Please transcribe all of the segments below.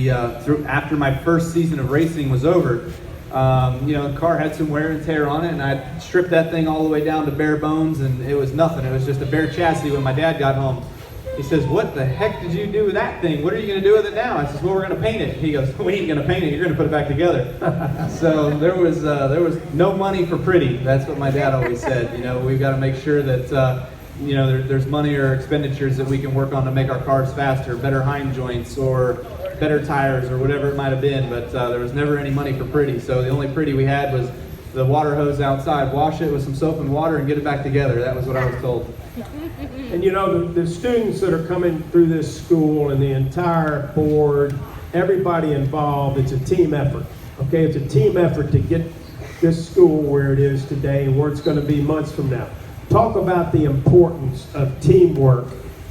After my first season of racing was over, the car had some wear and tear on it, and I stripped that thing all the way down to bare bones, and it was nothing. It was just a bare chassis. When my dad got home, he says, "What the heck did you do with that thing? What are you going to do with it now?" I says, "Well, we're going to paint it." He goes, "We ain't going to paint it. You're going to put it back together." So there was no money for pretty. That's what my dad always said. We've got to make sure that there's money or expenditures that we can work on to make our cars faster, better hind joints or better tires or whatever it might have been. But there was never any money for pretty. So the only pretty we had was the water hose outside. Wash it with some soap and water and get it back together. That was what I was told. And the students that are coming through this school and the entire board, everybody involved, it's a team effort. Okay, it's a team effort to get this school where it is today and where it's going to be months from now. Talk about the importance of teamwork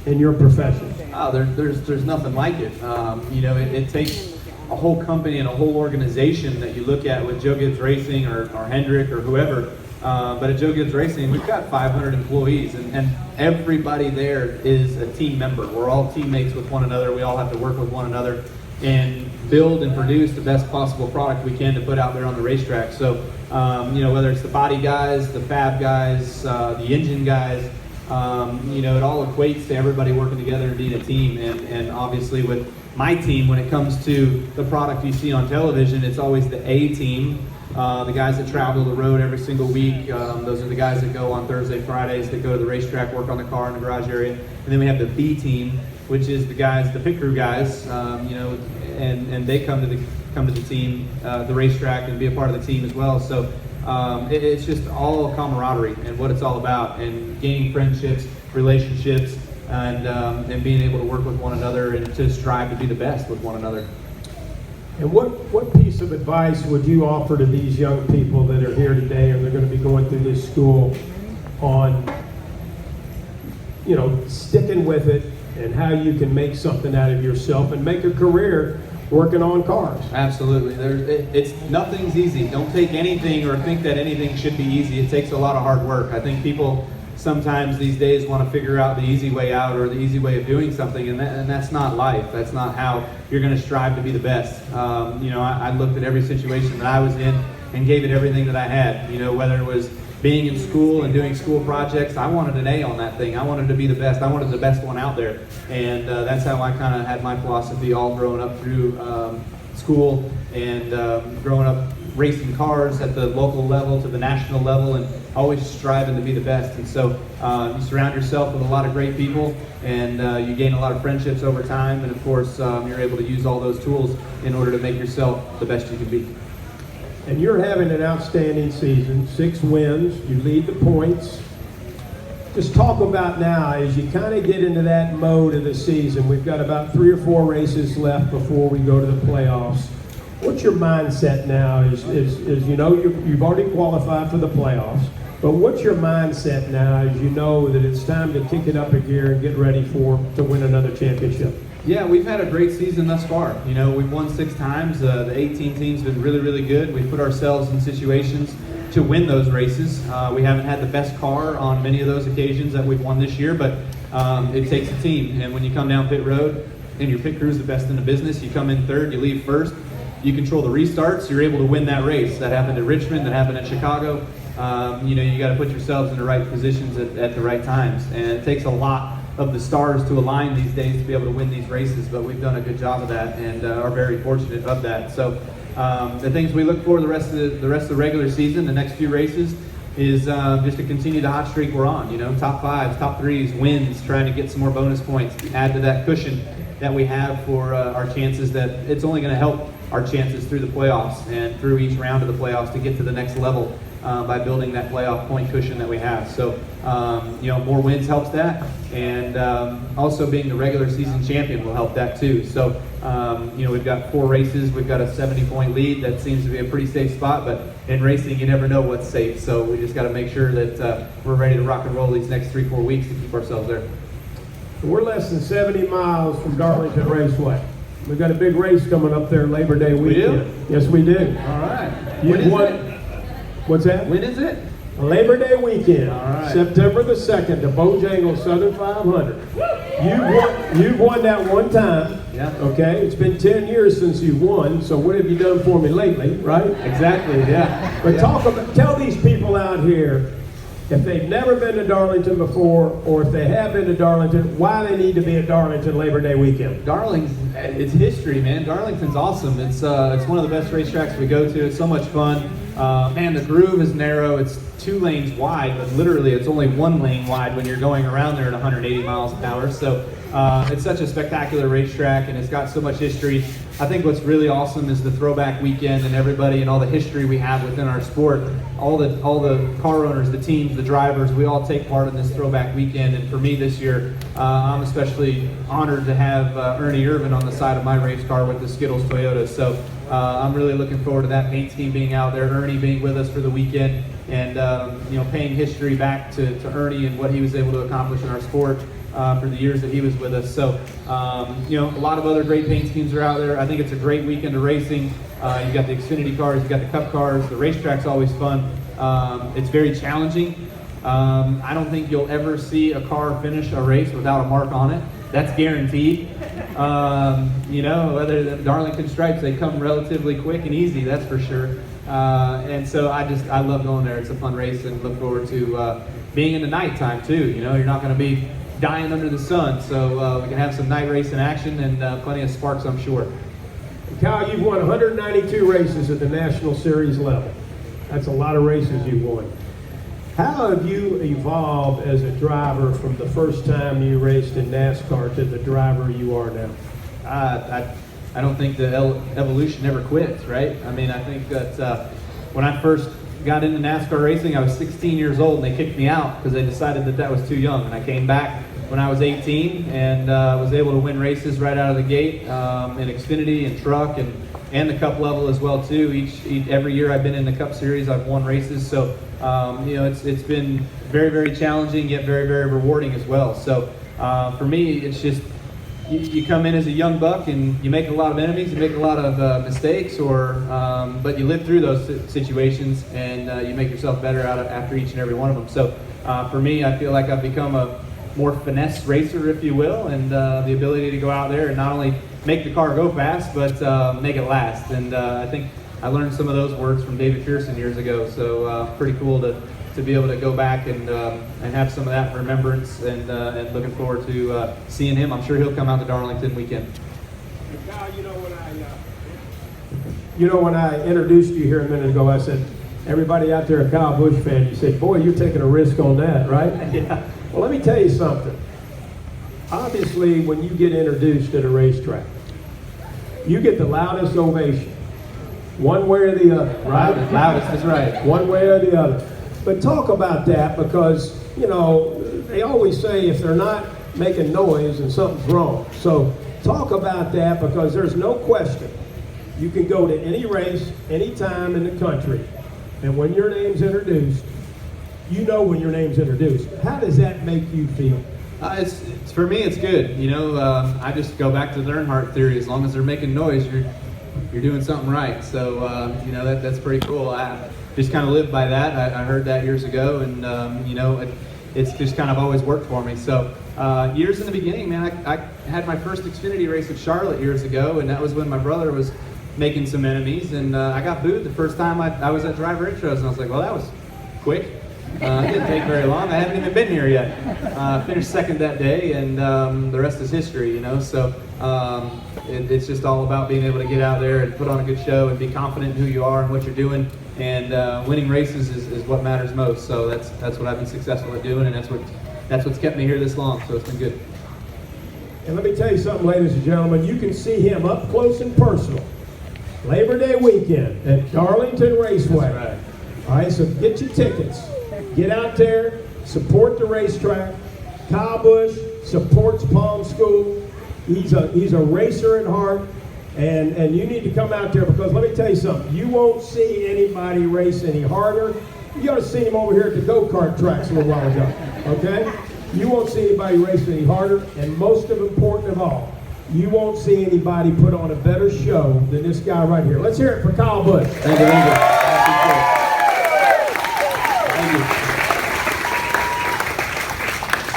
in your profession. Oh, there's nothing like it. It takes a whole company and a whole organization that you look at with Joe Gibbs Racing or Hendrick or whoever. But at Joe Gibbs Racing, we've got 500 employees, and everybody there is a team member. We're all teammates with one another. We all have to work with one another and build and produce the best possible product we can to put out there on the racetrack. So, whether it's the body guys, the fab guys, the engine guys, it all equates to everybody working together and being a team. And obviously with my team, when it comes to the product you see on television, it's always the A team. The guys that travel the road every single week, those are the guys that go on Thursday, Fridays, that go to the racetrack, work on the car in the garage area. And then we have the B team, which is the guys, the pit crew guys, and they come to the team, the racetrack, and be a part of the team as well. So it's just all camaraderie and what it's all about, and gaining friendships, relationships, and being able to work with one another and to strive to be the best with one another. And what piece of advice would you offer to these young people that are here today, or they're going to be going through this school, on sticking with it and how you can make something out of yourself and make a career working on cars? Absolutely. Nothing's easy. Don't take anything or think that anything should be easy. It takes a lot of hard work. I think people sometimes these days want to figure out the easy way out or the easy way of doing something, and that's not life. That's not how you're going to strive to be the best. I looked at every situation that I was in and gave it everything that I had. Whether it was being in school and doing school projects, I wanted an A on that thing. I wanted to be the best. I wanted the best one out there, and that's how I kind of had my philosophy all growing up through school and growing up racing cars at the local level to the national level, and always striving to be the best. And so you surround yourself with a lot of great people, and you gain a lot of friendships over time, and of course you're able to use all those tools in order to make yourself the best you can be. And you're having an outstanding season, 6 wins, you lead the points. Just talk about now, as you kind of get into that mode of the season, we've got about 3 or 4 races left before we go to the playoffs. What's your mindset now? You've already qualified for the playoffs, but what's your mindset now as you know that it's time to kick it up a gear and get ready to win another championship? Yeah, we've had a great season thus far. We've won 6 times. The 18 team's been really, really good. We've put ourselves in situations to win those races. We haven't had the best car on many of those occasions that we've won this year, but it takes a team. And when you come down pit road and your pit crew's the best in the business, you come in third, you leave first, you control the restarts, you're able to win that race. That happened at Richmond, that happened at Chicago. You got to put yourselves in the right positions at the right times. And it takes a lot of the stars to align these days to be able to win these races, but we've done a good job of that and are very fortunate of that. So the things we look for the rest of the regular season, the next few races, is just to continue the hot streak we're on. Top 5s, top 3s, wins, trying to get some more bonus points, add to that cushion that we have for our chances. That it's only going to help our chances through the playoffs and through each round of the playoffs to get to the next level by building that playoff point cushion that we have. So, more wins helps that, and also being the regular season champion will help that too. So, we've got 4 races, we've got a 70-point lead. That seems to be a pretty safe spot, but in racing, you never know what's safe. So we just got to make sure that we're ready to rock and roll these next 3-4 weeks to keep ourselves there. We're less than 70 miles from Darlington Raceway. We've got a big race coming up there Labor Day weekend. We do? Yes, we do. All right. What's that? When is it? Labor Day weekend. All right. September the 2nd, the Bojangles Southern 500. You've won that one time. Yeah. Okay. It's been 10 years since you won. So what have you done for me lately, right? Exactly. Yeah. But tell these people out here, if they've never been to Darlington before, or if they have been to Darlington, why they need to be at Darlington Labor Day weekend. Darlington, it's history, man. Darlington's awesome. It's one of the best racetracks we go to. It's so much fun. Man, the groove is narrow. It's 2 lanes wide, but literally it's only 1 lane wide when you're going around there at 180 miles an hour. So it's such a spectacular racetrack, and it's got so much history. I think what's really awesome is the throwback weekend and everybody and all the history we have within our sport. All the car owners, the teams, the drivers, we all take part in this throwback weekend. And for me this year, I'm especially honored to have Ernie Irvin on the side of my race car with the Skittles Toyota. So I'm really looking forward to that paint scheme being out there, Ernie being with us for the weekend, and paying history back to Ernie and what he was able to accomplish in our sport for the years that he was with us. So, a lot of other great paint schemes are out there. I think it's a great weekend of racing. You've got the Xfinity cars, you've got the Cup cars. The racetrack's always fun. It's very challenging. I don't think you'll ever see a car finish a race without a mark on it. That's guaranteed. Whether the Darlington Stripes, they come relatively quick and easy, that's for sure. And so I love going there. It's a fun race, and look forward to being in the nighttime too. You're not going to be dying under the sun, so we can have some night racing action and plenty of sparks, I'm sure. Kyle, you've won 192 races at the National Series level. That's a lot of races you've won. How have you evolved as a driver from the first time you raced in NASCAR to the driver you are now? I don't think the evolution ever quits, right? I mean, I think that when I first got into NASCAR racing, I was 16 years old, and they kicked me out because they decided that was too young. And I came back when I was 18 and was able to win races right out of the gate in Xfinity and truck and the Cup level as well too. Every year I've been in the Cup Series, I've won races. So it's been very, very challenging yet very, very rewarding as well. So for me, it's just you come in as a young buck and you make a lot of enemies, you make a lot of mistakes, but you live through those situations and you make yourself better after each and every one of them. So for me, I feel like I've become a more finesse racer, if you will, and the ability to go out there and not only make the car go fast, but make it last. And I think I learned some of those words from David Pearson years ago. So pretty cool to be able to go back and have some of that remembrance, and looking forward to seeing him. I'm sure he'll come out to Darlington weekend. Kyle, when I introduced you here a minute ago, I said, everybody out there a Kyle Busch fan, you said, boy, you're taking a risk on that, right? Yeah. Well, let me tell you something. Obviously, when you get introduced at a racetrack, you get the loudest ovation, one way or the other, right? Loudest is right. One way or the other. But talk about that, because, they always say if they're not making noise and something's wrong. So talk about that, because there's no question. You can go to any race, any time in the country, and when your name's introduced, you know when your name's introduced. How does that make you feel? It's for me, it's good. I just go back to the Earnhardt theory. As long as they're making noise, you're doing something right. So that's pretty cool. I just kind of live by that. I heard that years ago, and it's just kind of always worked for me. So years in the beginning, man, I had my first Xfinity race at Charlotte years ago, and that was when my brother was making some enemies, and I got booed the first time I was at driver intros, and I was like, well, that was quick. It didn't take very long. I haven't even been here yet. Finished second that day, and the rest is history, So it's just all about being able to get out there and put on a good show and be confident in who you are and what you're doing. And winning races is what matters most. So that's what I've been successful at doing, and that's what's kept me here this long. So it's been good. And let me tell you something, ladies and gentlemen. You can see him up close and personal Labor Day weekend at Darlington Raceway. That's right. All right, so get your tickets. Get out there, support the racetrack. Kyle Busch supports Palm School. He's a racer at heart, and you need to come out there, because let me tell you something. You won't see anybody race any harder. You ought to see him over here at the go-kart tracks a little while ago, okay? You won't see anybody race any harder, and most important of all, you won't see anybody put on a better show than this guy right here. Let's hear it for Kyle Busch. Thank you.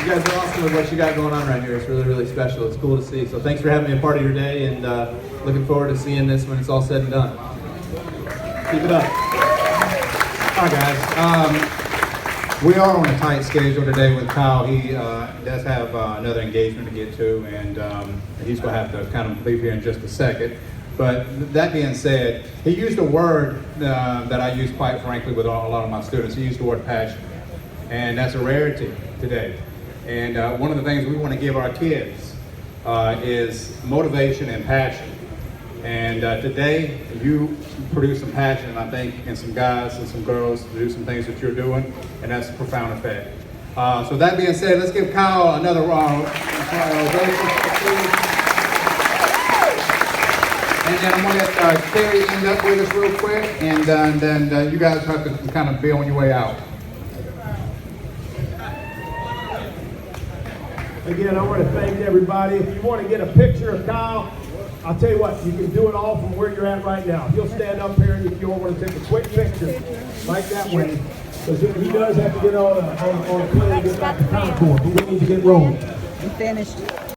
You guys are awesome. awesome with what you got going on right here. It's really, really special. It's cool to see. So thanks for having me a part of your day, and looking forward to seeing this when it's all said and done. Keep it up. Hi guys. We are on a tight schedule today with Kyle. He does have another engagement to get to, and he's going to have to kind of leave here in just a second. But that being said, he used a word that I use quite frankly with a lot of my students. He used the word passion, and that's a rarity today. And one of the things we want to give our kids is motivation and passion. And today, you produce some passion, I think, in some guys and some girls to do some things that you're doing, and that's a profound effect. So that being said, let's give Kyle another round. And then I'm going to let Terry end up with us real quick, and then you guys have to kind of be on your way out. Again, I want to thank everybody. If you want to get a picture of Kyle, I'll tell you what, you can do it all from where you're at right now. He'll stand up here, and if you all want to take a quick picture, like that way, because he does have to get on a plane to get back to Concord, but we need to get rolling. I'm finished.